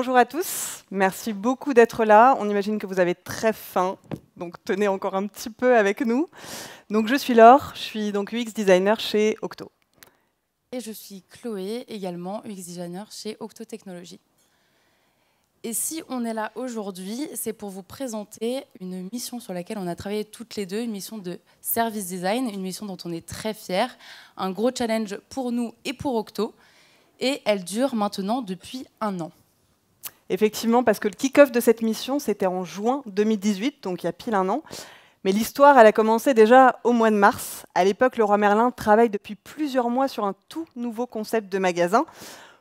Bonjour à tous, merci beaucoup d'être là. On imagine que vous avez très faim, donc tenez encore un petit peu avec nous. Donc je suis Laure, je suis donc UX designer chez Octo. Et je suis Chloé, également UX designer chez Octo Technologies. Et si on est là aujourd'hui, c'est pour vous présenter une mission sur laquelle on a travaillé toutes les deux, une mission de service design, une mission dont on est très fiers, un gros challenge pour nous et pour Octo, et elle dure maintenant depuis 1 an. Effectivement, parce que le kick-off de cette mission, c'était en juin 2018, donc il y a pile 1 an. Mais l'histoire, elle a commencé déjà au mois de mars. À l'époque, Leroy Merlin travaille depuis plusieurs mois sur un tout nouveau concept de magasin.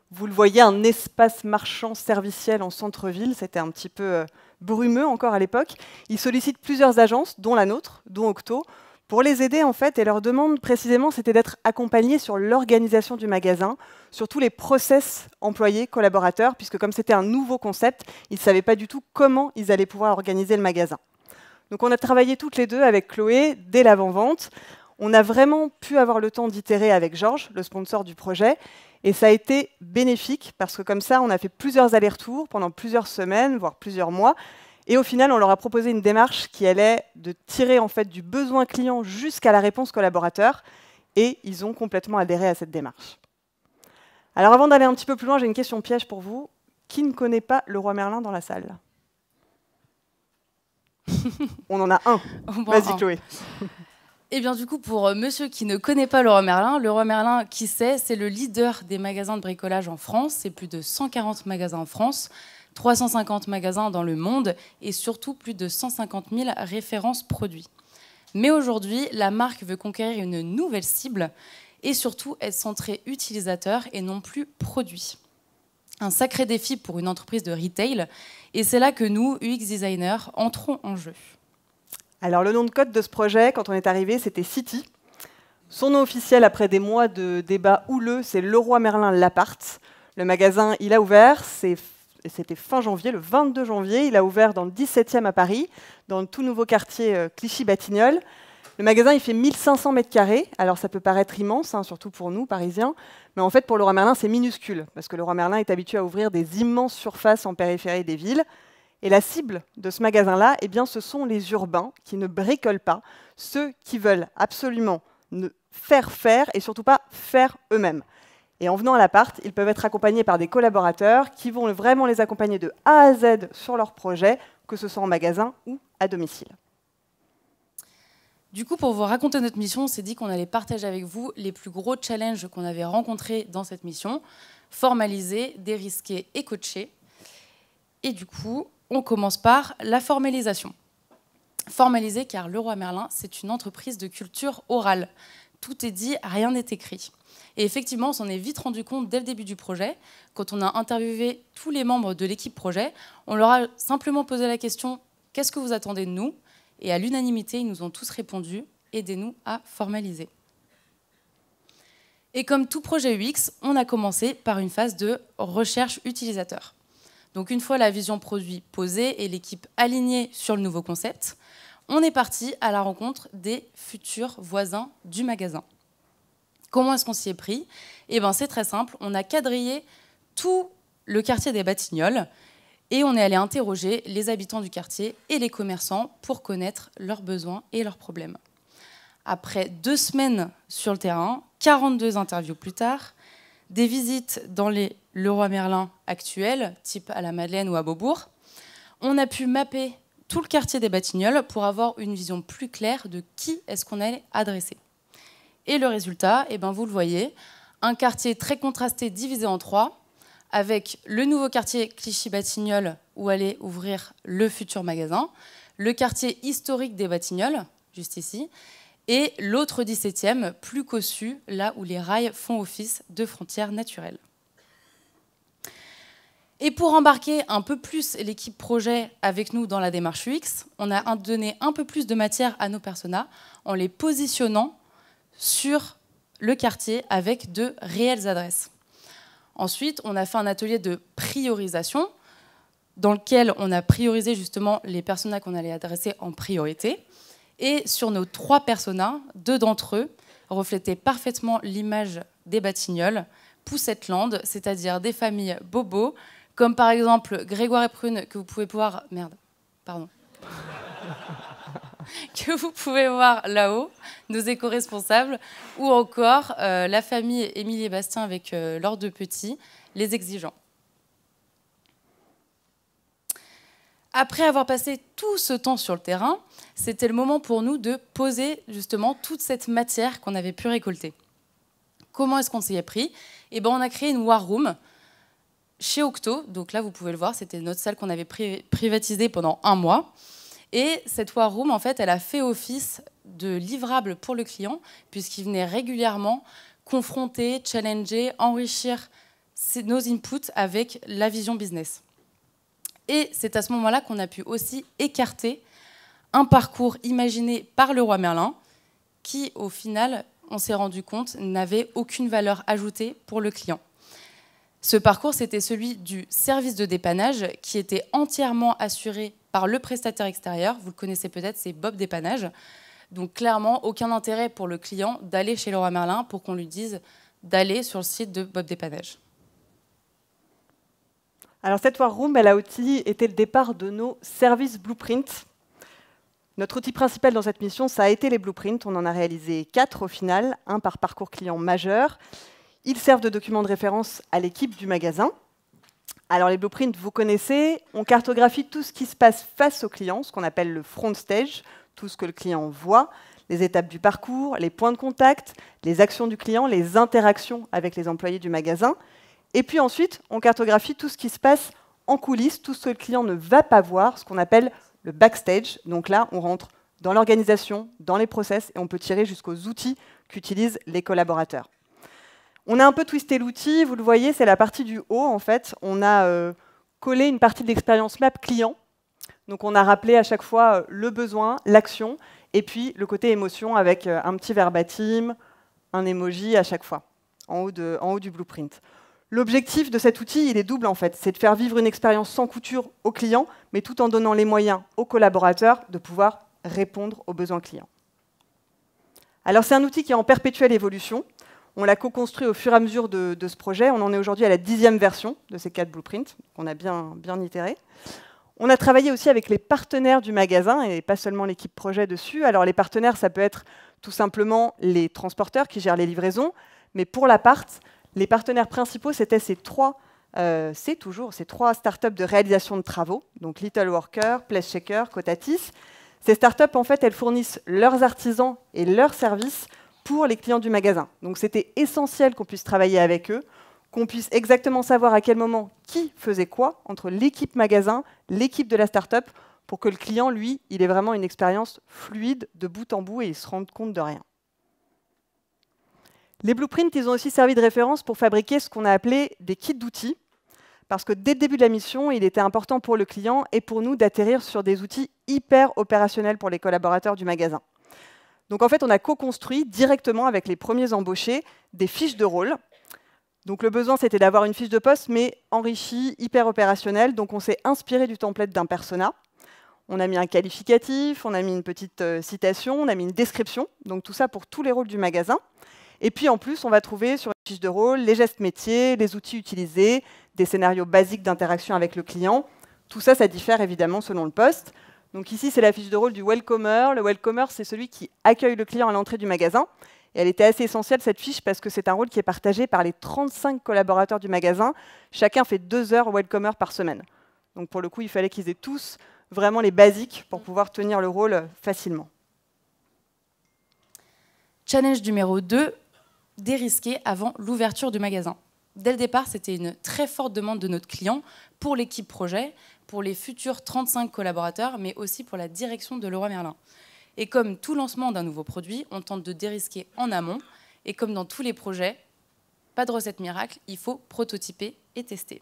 Vous le voyez, un espace marchand serviciel en centre-ville. C'était un petit peu brumeux encore à l'époque. Il sollicite plusieurs agences, dont la nôtre, dont Octo, pour les aider en fait. Et leur demande précisément, c'était d'être accompagnés sur l'organisation du magasin, sur tous les process employés, collaborateurs, puisque comme c'était un nouveau concept, ils ne savaient pas du tout comment ils allaient pouvoir organiser le magasin. Donc on a travaillé toutes les deux avec Chloé dès l'avant-vente. On a vraiment pu avoir le temps d'itérer avec Georges, le sponsor du projet, et ça a été bénéfique parce que comme ça, on a fait plusieurs allers-retours pendant plusieurs semaines, voire plusieurs mois. Et au final, on leur a proposé une démarche qui allait de tirer en fait du besoin client jusqu'à la réponse collaborateur, et ils ont complètement adhéré à cette démarche. Alors avant d'aller un petit peu plus loin, j'ai une question piège pour vous. Qui ne connaît pas Leroy Merlin dans la salle? On en a un. Vas-y Chloé. Et bien du coup, pour monsieur qui ne connaît pas Leroy Merlin, qui c'est le leader des magasins de bricolage en France. C'est plus de 140 magasins en France, 350 magasins dans le monde et surtout plus de 150 000 références produits. Mais aujourd'hui, la marque veut conquérir une nouvelle cible et surtout être centrée utilisateur et non plus produit. Un sacré défi pour une entreprise de retail, et c'est là que nous, UX designers, entrons en jeu. Alors le nom de code de ce projet, quand on est arrivé, c'était City. Son nom officiel, après des mois de débats houleux, c'est Leroy Merlin L'Appart. Le magasin, il a ouvert, c'était fin janvier, le 22 janvier, il a ouvert dans le 17e à Paris, dans le tout nouveau quartier Clichy-Batignolles. Le magasin, il fait 1500 m². Alors, ça peut paraître immense, hein, surtout pour nous, Parisiens. Mais en fait, pour Leroy Merlin, c'est minuscule. Parce que Leroy Merlin est habitué à ouvrir des immenses surfaces en périphérie des villes. Et la cible de ce magasin-là, eh bien, ce sont les urbains qui ne bricolent pas. Ceux qui veulent absolument faire et surtout pas faire eux-mêmes. Et en venant à l'appart, ils peuvent être accompagnés par des collaborateurs qui vont vraiment les accompagner de A à Z sur leur projet, que ce soit en magasin ou à domicile. Du coup, pour vous raconter notre mission, on s'est dit qu'on allait partager avec vous les plus gros challenges qu'on avait rencontrés dans cette mission, formaliser, dérisquer et coacher. Et du coup, on commence par la formalisation. Formaliser, car Leroy Merlin, c'est une entreprise de culture orale. Tout est dit, rien n'est écrit. Et effectivement, on s'en est vite rendu compte dès le début du projet. Quand on a interviewé tous les membres de l'équipe projet, on leur a simplement posé la question « Qu'est-ce que vous attendez de nous ?» Et à l'unanimité, ils nous ont tous répondu « Aidez-nous à formaliser ». Et comme tout projet UX, on a commencé par une phase de recherche utilisateur. Donc une fois la vision produit posée et l'équipe alignée sur le nouveau concept, on est parti à la rencontre des futurs voisins du magasin. Comment est-ce qu'on s'y est pris? Eh bien, c'est très simple, on a quadrillé tout le quartier des Batignolles et on est allé interroger les habitants du quartier et les commerçants pour connaître leurs besoins et leurs problèmes. Après 2 semaines sur le terrain, 42 interviews plus tard, des visites dans les Leroy Merlin actuels, type à la Madeleine ou à Beaubourg, on a pu mapper tout le quartier des Batignolles pour avoir une vision plus claire de qui est-ce qu'on allait adresser. Et le résultat, eh ben vous le voyez, un quartier très contrasté divisé en 3, avec le nouveau quartier Clichy-Batignolles où allait ouvrir le futur magasin, le quartier historique des Batignolles, juste ici, et l'autre 17e, plus cossu, là où les rails font office de frontières naturelles. Et pour embarquer un peu plus l'équipe projet avec nous dans la démarche UX, on a donné un peu plus de matière à nos personas en les positionnant sur le quartier avec de réelles adresses. Ensuite, on a fait un atelier de priorisation dans lequel on a priorisé justement les personas qu'on allait adresser en priorité. Et sur nos 3 personas, 2 d'entre eux reflétaient parfaitement l'image des Batignolles, Poussetteland, c'est-à-dire des familles bobos, comme par exemple Grégoire et Prune, que vous pouvez voir... Merde, pardon. Que vous pouvez voir là-haut, nos éco-responsables, ou encore la famille Émilie et Bastien avec leurs 2 petits, les exigeants. Après avoir passé tout ce temps sur le terrain, c'était le moment pour nous de poser justement toute cette matière qu'on avait pu récolter. Comment est-ce qu'on s'y est pris? Eh ben, on a créé une war room chez Octo. Donc là, vous pouvez le voir, c'était notre salle qu'on avait privatisée pendant 1 mois. Et cette war room, en fait, elle a fait office de livrable pour le client, puisqu'il venait régulièrement confronter, challenger, enrichir nos inputs avec la vision business. Et c'est à ce moment-là qu'on a pu aussi écarter un parcours imaginé par Leroy Merlin qui, au final, on s'est rendu compte, n'avait aucune valeur ajoutée pour le client. Ce parcours, c'était celui du service de dépannage qui était entièrement assuré par le prestataire extérieur. Vous le connaissez peut-être, c'est Bob Dépannage. Donc clairement, aucun intérêt pour le client d'aller chez Leroy Merlin pour qu'on lui dise d'aller sur le site de Bob Dépannage. Alors cette war room, elle a aussi été le départ de nos services blueprints. Notre outil principal dans cette mission, ça a été les blueprints. On en a réalisé 4 au final, 1 par parcours client majeur. Ils servent de document de référence à l'équipe du magasin. Alors les blueprints, vous connaissez, on cartographie tout ce qui se passe face au client, ce qu'on appelle le front stage, tout ce que le client voit, les étapes du parcours, les points de contact, les actions du client, les interactions avec les employés du magasin. Et puis ensuite, on cartographie tout ce qui se passe en coulisses, tout ce que le client ne va pas voir, ce qu'on appelle le backstage. Donc là, on rentre dans l'organisation, dans les process, et on peut tirer jusqu'aux outils qu'utilisent les collaborateurs. On a un peu twisté l'outil, vous le voyez, c'est la partie du haut, en fait. On a collé une partie de l'expérience map client. Donc on a rappelé à chaque fois le besoin, l'action, et puis le côté émotion avec un petit verbatim, un emoji à chaque fois, en haut du blueprint. L'objectif de cet outil, il est double en fait, c'est de faire vivre une expérience sans couture aux clients, mais tout en donnant les moyens aux collaborateurs de pouvoir répondre aux besoins clients. Alors c'est un outil qui est en perpétuelle évolution. On l'a co-construit au fur et à mesure de ce projet. On en est aujourd'hui à la 10e version de ces 4 blueprints, qu'on a bien itéré. On a travaillé aussi avec les partenaires du magasin et pas seulement l'équipe projet dessus. Alors les partenaires, ça peut être tout simplement les transporteurs qui gèrent les livraisons, mais pour l'appart, les partenaires principaux, c'était c'est trois startups de réalisation de travaux, donc Little Worker, Place Shaker, Cotatis. Ces startups, en fait, elles fournissent leurs artisans et leurs services pour les clients du magasin. Donc c'était essentiel qu'on puisse travailler avec eux, qu'on puisse exactement savoir à quel moment qui faisait quoi entre l'équipe magasin, l'équipe de la startup, pour que le client, lui, il ait vraiment une expérience fluide de bout en bout et il se rende compte de rien. Les blueprints, ils ont aussi servi de référence pour fabriquer ce qu'on a appelé des kits d'outils, parce que dès le début de la mission, il était important pour le client et pour nous d'atterrir sur des outils hyper opérationnels pour les collaborateurs du magasin. Donc en fait, on a co-construit directement avec les premiers embauchés des fiches de rôle. Donc le besoin, c'était d'avoir une fiche de poste, mais enrichie, hyper opérationnelle. Donc on s'est inspiré du template d'un persona. On a mis un qualificatif, on a mis une petite citation, on a mis une description. Donc tout ça pour tous les rôles du magasin. Et puis en plus, on va trouver sur une fiche de rôle les gestes métiers, les outils utilisés, des scénarios basiques d'interaction avec le client. Tout ça, ça diffère évidemment selon le poste. Donc ici, c'est la fiche de rôle du welcomer. Le welcomer, c'est celui qui accueille le client à l'entrée du magasin. Et elle était assez essentielle, cette fiche, parce que c'est un rôle qui est partagé par les 35 collaborateurs du magasin. Chacun fait 2 heures welcomer par semaine. Donc pour le coup, il fallait qu'ils aient tous vraiment les basiques pour pouvoir tenir le rôle facilement. Challenge numéro 2, dérisquer avant l'ouverture du magasin. Dès le départ, c'était une très forte demande de notre client pour l'équipe projet, pour les futurs 35 collaborateurs, mais aussi pour la direction de Leroy Merlin. Et comme tout lancement d'un nouveau produit, on tente de dérisquer en amont. Et comme dans tous les projets, pas de recette miracle, il faut prototyper et tester.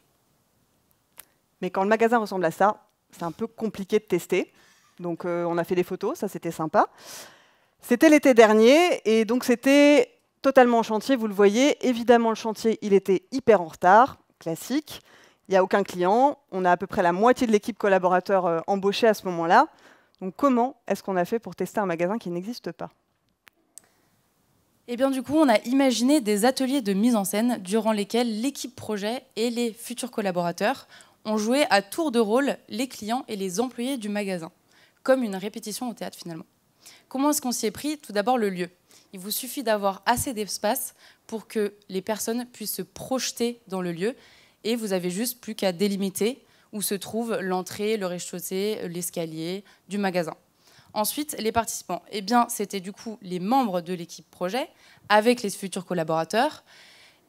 Mais quand le magasin ressemble à ça, c'est un peu compliqué de tester. Donc on a fait des photos, ça c'était sympa. C'était l'été dernier, et donc c'était totalement en chantier, vous le voyez. Évidemment, le chantier, il était hyper en retard, classique. Il n'y a aucun client. On a à peu près la moitié de l'équipe collaborateur embauchée à ce moment-là. Donc comment est-ce qu'on a fait pour tester un magasin qui n'existe pas? Eh bien, du coup, on a imaginé des ateliers de mise en scène durant lesquels l'équipe projet et les futurs collaborateurs On jouait à tour de rôle les clients et les employés du magasin, comme une répétition au théâtre finalement. Comment est-ce qu'on s'y est pris? Tout d'abord, le lieu. Il vous suffit d'avoir assez d'espace pour que les personnes puissent se projeter dans le lieu et vous avez juste plus qu'à délimiter où se trouve l'entrée, le rez-de-chaussée, l'escalier du magasin. Ensuite, les participants. Eh bien, c'était du coup les membres de l'équipe projet avec les futurs collaborateurs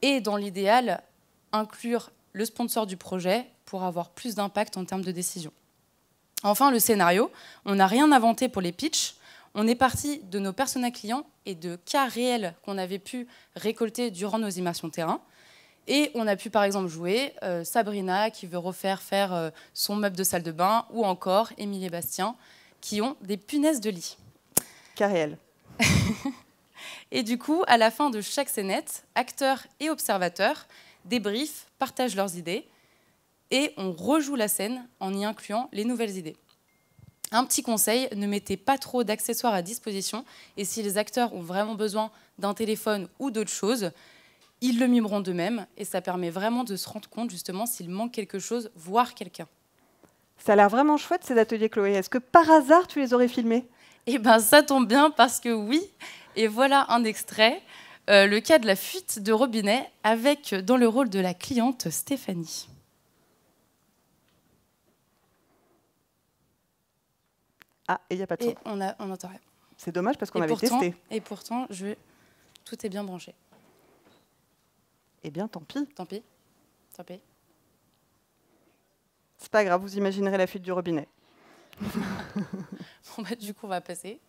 et dans l'idéal, inclure le sponsor du projet pour avoir plus d'impact en termes de décision. Enfin, le scénario. On n'a rien inventé pour les pitchs. On est parti de nos personas clients et de cas réels qu'on avait pu récolter durant nos immersions terrain. Et on a pu par exemple jouer Sabrina qui veut refaire faire son meuble de salle de bain ou encore Émilie et Bastien qui ont des punaises de lit. Cas réel. Et du coup, à la fin de chaque scénette, acteurs et observateurs débriefent, partagent leurs idées et on rejoue la scène en y incluant les nouvelles idées. Un petit conseil, ne mettez pas trop d'accessoires à disposition et si les acteurs ont vraiment besoin d'un téléphone ou d'autre chose, ils le mimeront d'eux-mêmes et ça permet vraiment de se rendre compte justement s'il manque quelque chose, voire quelqu'un. Ça a l'air vraiment chouette ces ateliers, Chloé. Est-ce que par hasard tu les aurais filmés? Eh bien ça tombe bien parce que oui, et voilà un extrait, le cas de la fuite de robinet avec dans le rôle de la cliente Stéphanie. Ah, et il n'y a pas de son. Et on n'entend rien. C'est dommage parce qu'on avait testé. Et pourtant, tout est bien branché. Eh bien, tant pis. Tant pis. Tant pis. C'est pas grave, vous imaginerez la fuite du robinet. Bon, bah, du coup, on va passer.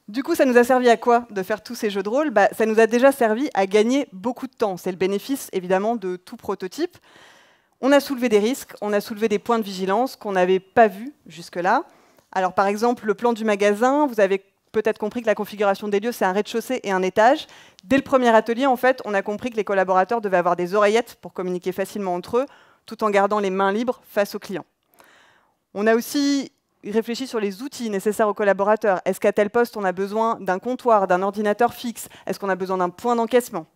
Du coup, ça nous a servi à quoi de faire tous ces jeux de rôle? Ça nous a déjà servi à gagner beaucoup de temps. C'est le bénéfice, évidemment, de tout prototype. On a soulevé des risques, on a soulevé des points de vigilance qu'on n'avait pas vus jusque-là. Alors, par exemple, le plan du magasin, vous avez peut-être compris que la configuration des lieux, c'est un rez-de-chaussée et un étage. Dès le premier atelier, en fait, on a compris que les collaborateurs devaient avoir des oreillettes pour communiquer facilement entre eux, tout en gardant les mains libres face aux clients. On a aussi réfléchi sur les outils nécessaires aux collaborateurs. Est-ce qu'à tel poste, on a besoin d'un comptoir, d'un ordinateur fixe? Est-ce qu'on a besoin d'un point d'encaissement?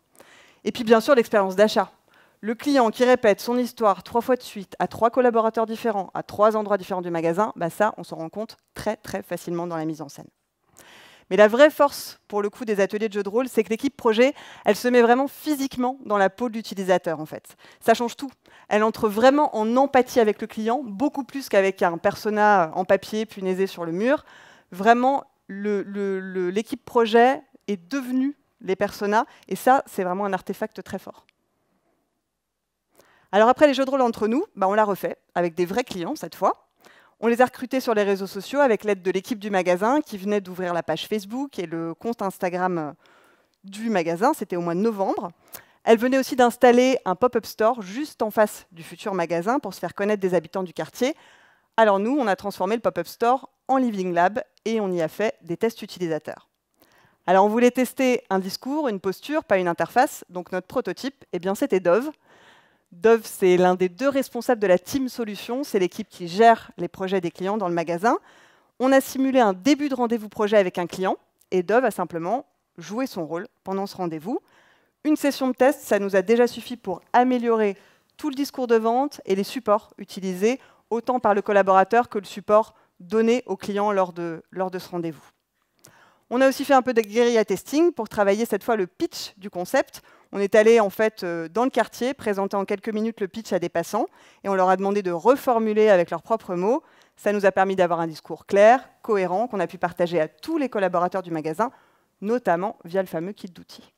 Et puis, bien sûr, l'expérience d'achat. Le client qui répète son histoire 3 fois de suite à 3 collaborateurs différents, à 3 endroits différents du magasin, ça, on s'en rend compte très, très facilement dans la mise en scène. Mais la vraie force, pour le coup, des ateliers de jeux de rôle, c'est que l'équipe projet, elle se met vraiment physiquement dans la peau de l'utilisateur, en fait. Ça change tout. Elle entre vraiment en empathie avec le client, beaucoup plus qu'avec un persona en papier punaisé sur le mur. Vraiment, l'équipe projet est devenue les personas, et ça, c'est vraiment un artefact très fort. Alors après les jeux de rôle entre nous, on l'a refait, avec des vrais clients cette fois. On les a recrutés sur les réseaux sociaux avec l'aide de l'équipe du magasin qui venait d'ouvrir la page Facebook et le compte Instagram du magasin, c'était au mois de novembre. Elle venait aussi d'installer un pop-up store juste en face du futur magasin pour se faire connaître des habitants du quartier. Alors nous, on a transformé le pop-up store en Living Lab et on y a fait des tests utilisateurs. Alors on voulait tester un discours, une posture, pas une interface. Donc notre prototype, c'était Dove. Dove, c'est l'un des 2 responsables de la Team Solutions. C'est l'équipe qui gère les projets des clients dans le magasin. On a simulé un début de rendez-vous projet avec un client et Dove a simplement joué son rôle pendant ce rendez-vous. Une session de test, ça nous a déjà suffi pour améliorer tout le discours de vente et les supports utilisés, autant par le collaborateur que le support donné au client lors de ce rendez-vous. On a aussi fait un peu de guérilla testing pour travailler cette fois le pitch du concept. On est allé en fait dans le quartier, présenter en quelques minutes le pitch à des passants et on leur a demandé de reformuler avec leurs propres mots. Ça nous a permis d'avoir un discours clair, cohérent, qu'on a pu partager à tous les collaborateurs du magasin, notamment via le fameux kit d'outils.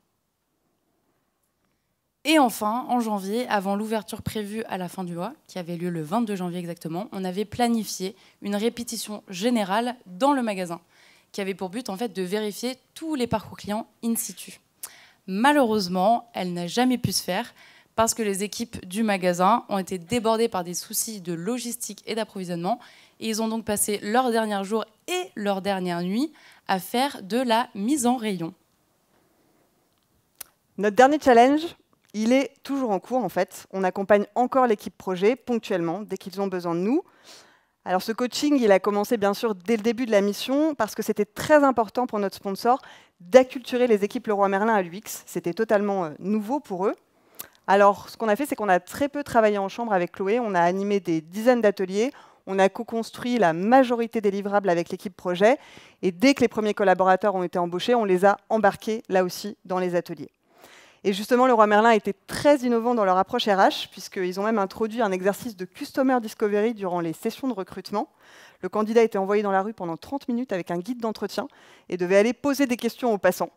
Et enfin, en janvier, avant l'ouverture prévue à la fin du mois, qui avait lieu le 22 janvier exactement, on avait planifié une répétition générale dans le magasin, qui avait pour but en fait de vérifier tous les parcours clients in situ. Malheureusement, elle n'a jamais pu se faire parce que les équipes du magasin ont été débordées par des soucis de logistique et d'approvisionnement et ils ont donc passé leurs derniers jours et leurs dernières nuits à faire de la mise en rayon. Notre dernier challenge, il est toujours en cours en fait. On accompagne encore l'équipe projet ponctuellement dès qu'ils ont besoin de nous. Alors ce coaching, il a commencé bien sûr dès le début de la mission parce que c'était très important pour notre sponsor d'acculturer les équipes Leroy Merlin à l'UX. C'était totalement nouveau pour eux. Alors, ce qu'on a fait, c'est qu'on a très peu travaillé en chambre avec Chloé. On a animé des dizaines d'ateliers. On a co-construit la majorité des livrables avec l'équipe projet. Et dès que les premiers collaborateurs ont été embauchés, on les a embarqués, là aussi, dans les ateliers. Et justement, Leroy Merlin a été très innovant dans leur approche RH, puisqu'ils ont même introduit un exercice de Customer Discovery durant les sessions de recrutement. Le candidat était envoyé dans la rue pendant 30 minutes avec un guide d'entretien et devait aller poser des questions aux passants.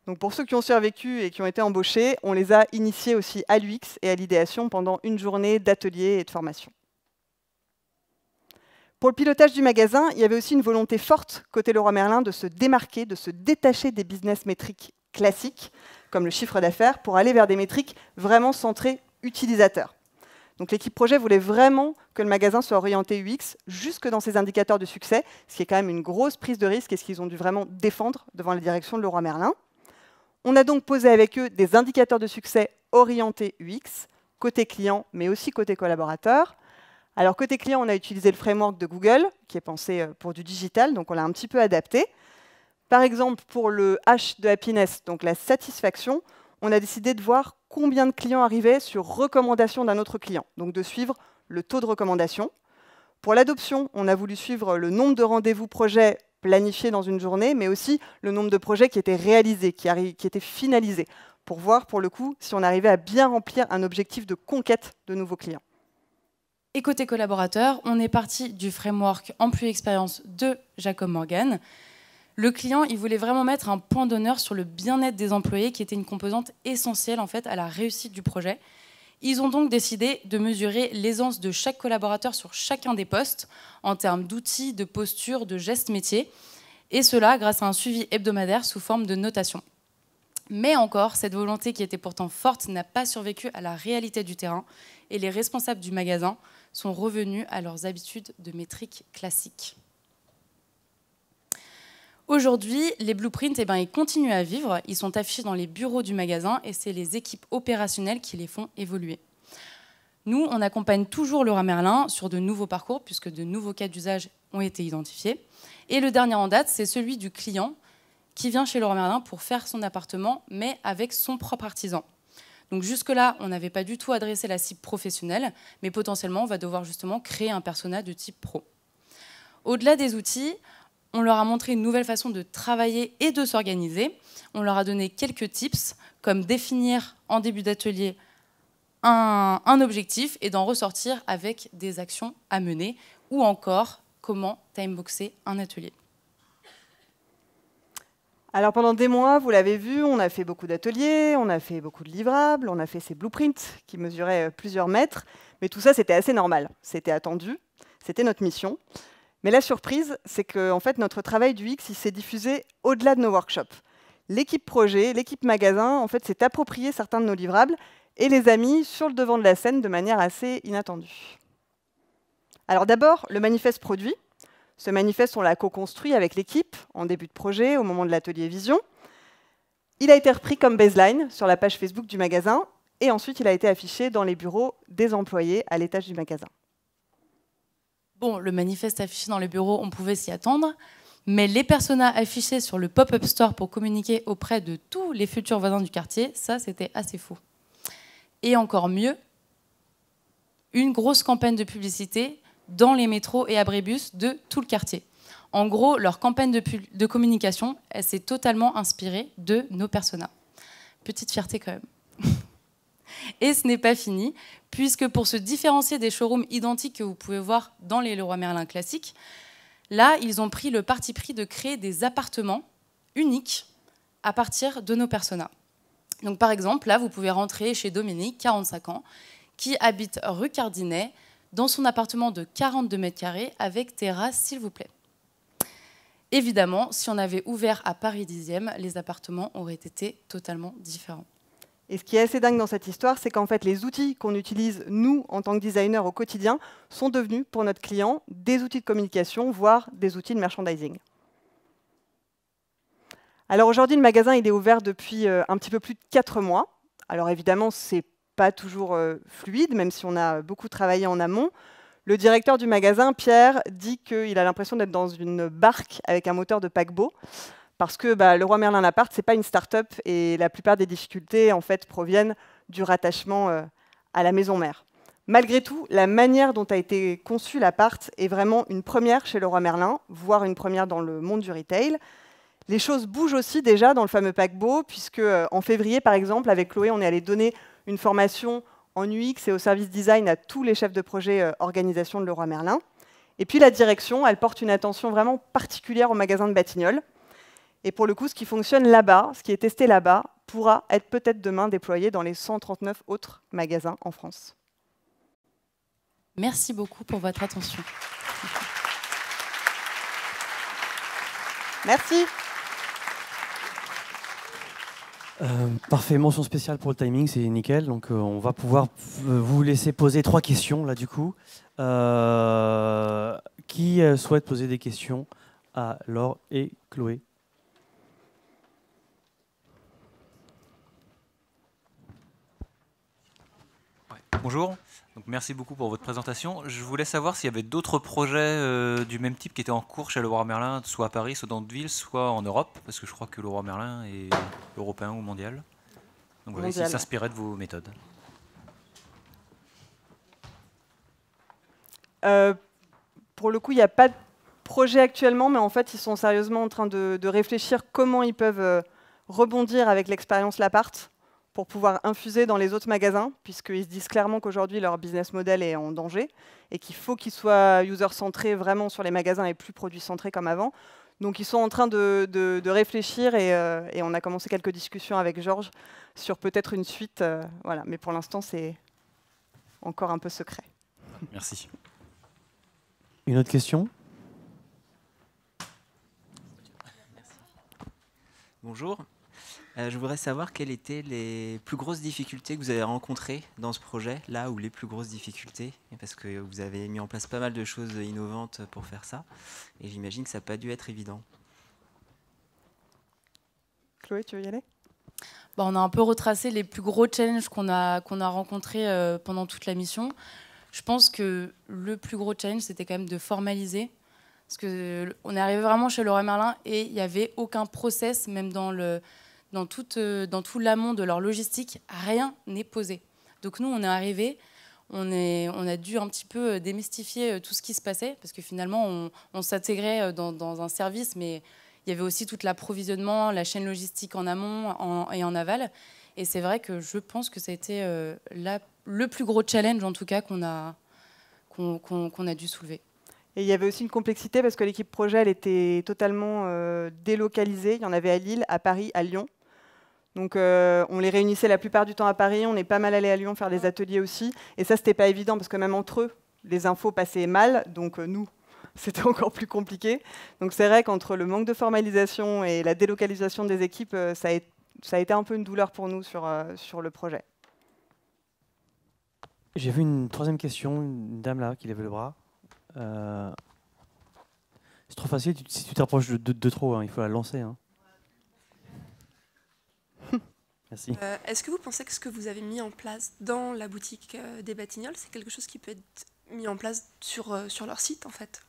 Donc pour ceux qui ont survécu et qui ont été embauchés, on les a initiés aussi à l'UX et à l'idéation pendant une journée d'ateliers et de formation. Pour le pilotage du magasin, il y avait aussi une volonté forte côté Leroy Merlin de se démarquer, de se détacher des business métriques classiques, comme le chiffre d'affaires, pour aller vers des métriques vraiment centrées utilisateurs. Donc l'équipe projet voulait vraiment que le magasin soit orienté UX jusque dans ses indicateurs de succès, ce qui est quand même une grosse prise de risque et ce qu'ils ont dû vraiment défendre devant la direction de Leroy Merlin. On a donc posé avec eux des indicateurs de succès orientés UX, côté client, mais aussi côté collaborateur. Alors côté client, on a utilisé le framework de Google, qui est pensé pour du digital, donc on l'a un petit peu adapté. Par exemple, pour le H de happiness, donc la satisfaction, on a décidé de voir combien de clients arrivaient sur recommandation d'un autre client, donc de suivre le taux de recommandation. Pour l'adoption, on a voulu suivre le nombre de rendez-vous projets planifiés dans une journée, mais aussi le nombre de projets qui étaient réalisés, qui étaient finalisés, pour voir, pour le coup, si on arrivait à bien remplir un objectif de conquête de nouveaux clients. Et côté collaborateur, on est parti du framework Employee Experience de Jacob Morgan. Le client, il voulait vraiment mettre un point d'honneur sur le bien-être des employés, qui était une composante essentielle en fait à la réussite du projet. Ils ont donc décidé de mesurer l'aisance de chaque collaborateur sur chacun des postes en termes d'outils, de posture, de gestes métiers, et cela grâce à un suivi hebdomadaire sous forme de notation. Mais encore, cette volonté qui était pourtant forte n'a pas survécu à la réalité du terrain, et les responsables du magasin sont revenus à leurs habitudes de métriques classiques. Aujourd'hui, les blueprints, ils continuent à vivre. Ils sont affichés dans les bureaux du magasin et c'est les équipes opérationnelles qui les font évoluer. Nous, on accompagne toujours Leroy Merlin sur de nouveaux parcours puisque de nouveaux cas d'usage ont été identifiés. Et le dernier en date, c'est celui du client qui vient chez Leroy Merlin pour faire son appartement, mais avec son propre artisan. Donc jusque-là, on n'avait pas du tout adressé la cible professionnelle, mais potentiellement, on va devoir justement créer un persona de type pro. Au-delà des outils, on leur a montré une nouvelle façon de travailler et de s'organiser. On leur a donné quelques tips, comme définir en début d'atelier un objectif et d'en ressortir avec des actions à mener, ou encore comment timeboxer un atelier. Alors pendant des mois, vous l'avez vu, on a fait beaucoup d'ateliers, on a fait beaucoup de livrables, on a fait ces blueprints qui mesuraient plusieurs mètres, mais tout ça c'était assez normal, c'était attendu, c'était notre mission. Mais la surprise, c'est que en fait, notre travail du X s'est diffusé au-delà de nos workshops. L'équipe projet, l'équipe magasin, en fait, s'est approprié certains de nos livrables et les a mis sur le devant de la scène de manière assez inattendue. Alors d'abord, le manifeste produit. Ce manifeste, on l'a co-construit avec l'équipe en début de projet, au moment de l'atelier Vision. Il a été repris comme baseline sur la page Facebook du magasin et ensuite il a été affiché dans les bureaux des employés à l'étage du magasin. Bon, le manifeste affiché dans les bureaux, on pouvait s'y attendre, mais les personas affichés sur le pop-up store pour communiquer auprès de tous les futurs voisins du quartier, ça, c'était assez fou. Et encore mieux, une grosse campagne de publicité dans les métros et abribus de tout le quartier. En gros, leur campagne de communication, elle s'est totalement inspirée de nos personas. Petite fierté quand même. Et ce n'est pas fini, puisque pour se différencier des showrooms identiques que vous pouvez voir dans les Leroy Merlin classiques, là, ils ont pris le parti pris de créer des appartements uniques à partir de nos personas. Donc, par exemple, là, vous pouvez rentrer chez Dominique, 45 ans, qui habite rue Cardinet, dans son appartement de 42 mètres carrés avec terrasse, s'il vous plaît. Évidemment, si on avait ouvert à Paris 10e, les appartements auraient été totalement différents. Et ce qui est assez dingue dans cette histoire, c'est qu'en fait, les outils qu'on utilise, nous, en tant que designers au quotidien, sont devenus, pour notre client, des outils de communication, voire des outils de merchandising. Alors aujourd'hui, le magasin il est ouvert depuis un petit peu plus de 4 mois. Alors évidemment, ce n'est pas toujours fluide, même si on a beaucoup travaillé en amont. Le directeur du magasin, Pierre, dit qu'il a l'impression d'être dans une barque avec un moteur de paquebot. Parce que Leroy Merlin Appart, ce n'est pas une start-up et la plupart des difficultés en fait, proviennent du rattachement à la maison mère. Malgré tout, la manière dont a été conçue l'appart est vraiment une première chez Leroy Merlin, voire une première dans le monde du retail. Les choses bougent aussi déjà dans le fameux paquebot, puisque en février, par exemple, avec Chloé, on est allé donner une formation en UX et au service design à tous les chefs de projet organisation de Leroy Merlin. Et puis la direction, elle porte une attention vraiment particulière au magasin de Batignolles. Et pour le coup, ce qui fonctionne là-bas, ce qui est testé là-bas, pourra être peut-être demain déployé dans les 139 autres magasins en France. Merci beaucoup pour votre attention. Merci. Parfait, mention spéciale pour le timing, c'est nickel. Donc on va pouvoir vous laisser poser 3 questions là du coup. Qui souhaite poser des questions à Laure et Chloé? Ouais. Bonjour, donc merci beaucoup pour votre présentation. Je voulais savoir s'il y avait d'autres projets du même type qui étaient en cours chez Leroy Merlin, soit à Paris, soit dans d'autres villes, soit en Europe, parce que je crois que Leroy Merlin est européen ou mondial. Donc voilà, s'il s'inspirait de vos méthodes. Pour le coup, il n'y a pas de projet actuellement, mais en fait, ils sont sérieusement en train de réfléchir comment ils peuvent rebondir avec l'expérience Lapart pour pouvoir infuser dans les autres magasins, puisqu'ils se disent clairement qu'aujourd'hui, leur business model est en danger et qu'il faut qu'ils soient user-centrés vraiment sur les magasins et plus produits-centrés comme avant. Donc, ils sont en train de réfléchir et on a commencé quelques discussions avec Georges sur peut-être une suite. Voilà. Mais pour l'instant, c'est encore un peu secret. Merci. Une autre question? Bonjour. Je voudrais savoir quelles étaient les plus grosses difficultés que vous avez rencontrées dans ce projet, là où les plus grosses difficultés, parce que vous avez mis en place pas mal de choses innovantes pour faire ça, et j'imagine que ça n'a pas dû être évident. Chloé, tu veux y aller? On a un peu retracé les plus gros challenges qu'on a rencontrés pendant toute la mission. Je pense que le plus gros challenge, c'était quand même de formaliser. Parce qu'on est arrivé vraiment chez Leroy Merlin et il n'y avait aucun process, même dans tout l'amont de leur logistique, rien n'est posé. Donc nous, on est arrivé, on a dû un petit peu démystifier tout ce qui se passait, parce que finalement, on s'intégrait dans un service, mais il y avait aussi tout l'approvisionnement, la chaîne logistique en amont et en aval. Et c'est vrai que je pense que ça a été le plus gros challenge, en tout cas, qu'on a dû soulever. Et il y avait aussi une complexité parce que l'équipe projet, elle était totalement délocalisée. Il y en avait à Lille, à Paris, à Lyon. Donc on les réunissait la plupart du temps à Paris. On est pas mal allé à Lyon faire des ateliers aussi. Et ça, c'était pas évident parce que même entre eux, les infos passaient mal. Donc nous, c'était encore plus compliqué. Donc c'est vrai qu'entre le manque de formalisation et la délocalisation des équipes, ça a été un peu une douleur pour nous sur le projet. J'ai vu une troisième question, une dame là qui lève le bras. C'est trop facile si tu t'approches de trop, hein, il faut la lancer. Hein. Merci. Est-ce que vous pensez que ce que vous avez mis en place dans la boutique des Batignolles, c'est quelque chose qui peut être mis en place sur leur site en fait?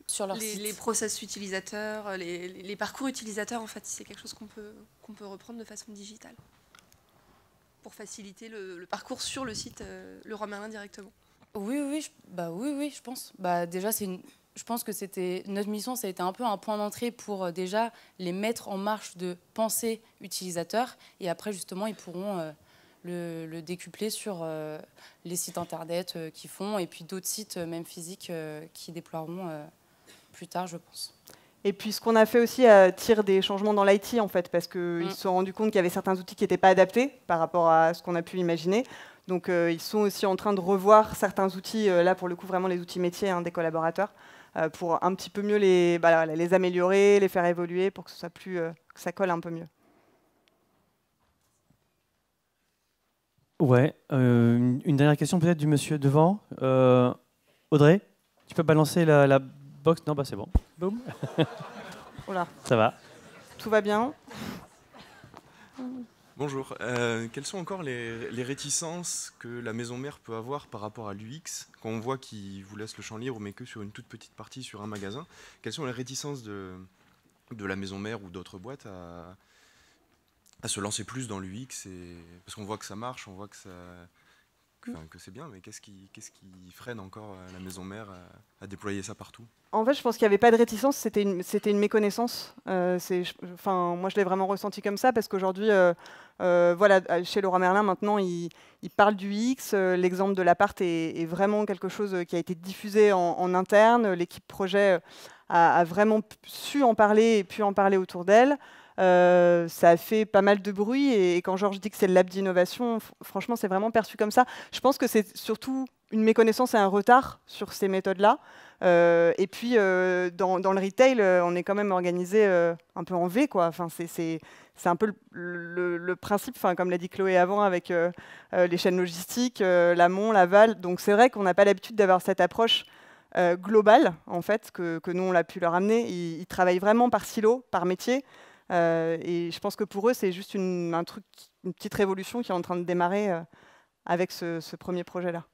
Sur leur site. Les process utilisateurs, les parcours utilisateurs, en fait, c'est quelque chose qu'on peut reprendre de façon digitale pour faciliter le parcours sur le site Leroy Merlin directement. Oui, je pense. Déjà, je pense que notre mission, ça a été un peu un point d'entrée pour déjà les mettre en marche de pensée utilisateur. Et après, justement, ils pourront le décupler sur les sites internet qu'ils font et puis d'autres sites, même physiques, qui déploieront plus tard, je pense. Et puis ce qu'on a fait aussi tire des changements dans l'IT en fait, parce qu'ils se sont rendus compte qu'il y avait certains outils qui n'étaient pas adaptés par rapport à ce qu'on a pu imaginer. Donc ils sont aussi en train de revoir certains outils, là pour le coup vraiment les outils métiers des collaborateurs, pour un petit peu mieux les améliorer, les faire évoluer pour que ce soit que ça colle un peu mieux. Ouais, une dernière question peut-être du monsieur devant. Audrey, tu peux balancer la box? Non, c'est bon. Boum. Voilà. Ça va. Tout va bien. Bonjour. Quelles sont encore les réticences que la maison mère peut avoir par rapport à l'UX quand on voit qu'il vous laisse le champ libre mais que sur une toute petite partie sur un magasin? Quelles sont les réticences de la maison mère ou d'autres boîtes à se lancer plus dans l'UX, parce qu'on voit que ça marche, on voit que c'est bien, mais qu'est-ce qui freine encore la maison mère à déployer ça partout? En fait, je pense qu'il n'y avait pas de réticence, c'était une méconnaissance. Moi, je l'ai vraiment ressenti comme ça, parce qu'aujourd'hui, voilà, chez Leroy Merlin, maintenant, ils parlent du UX. L'exemple de l'appart est vraiment quelque chose qui a été diffusé en interne. L'équipe projet a vraiment su en parler et pu en parler autour d'elle. Ça a fait pas mal de bruit, et quand Georges dit que c'est le lab d'innovation, franchement, c'est vraiment perçu comme ça. Je pense que c'est surtout une méconnaissance et un retard sur ces méthodes-là. Et puis, dans le retail, on est quand même organisé un peu en V, quoi. Enfin, c'est un peu le principe, comme l'a dit Chloé avant, avec les chaînes logistiques, l'amont, l'aval. Donc, c'est vrai qu'on n'a pas l'habitude d'avoir cette approche globale, en fait, que nous, on a pu leur amener. Ils travaillent vraiment par silo, par métier. Et je pense que pour eux, c'est juste une petite révolution qui est en train de démarrer avec ce premier projet-là.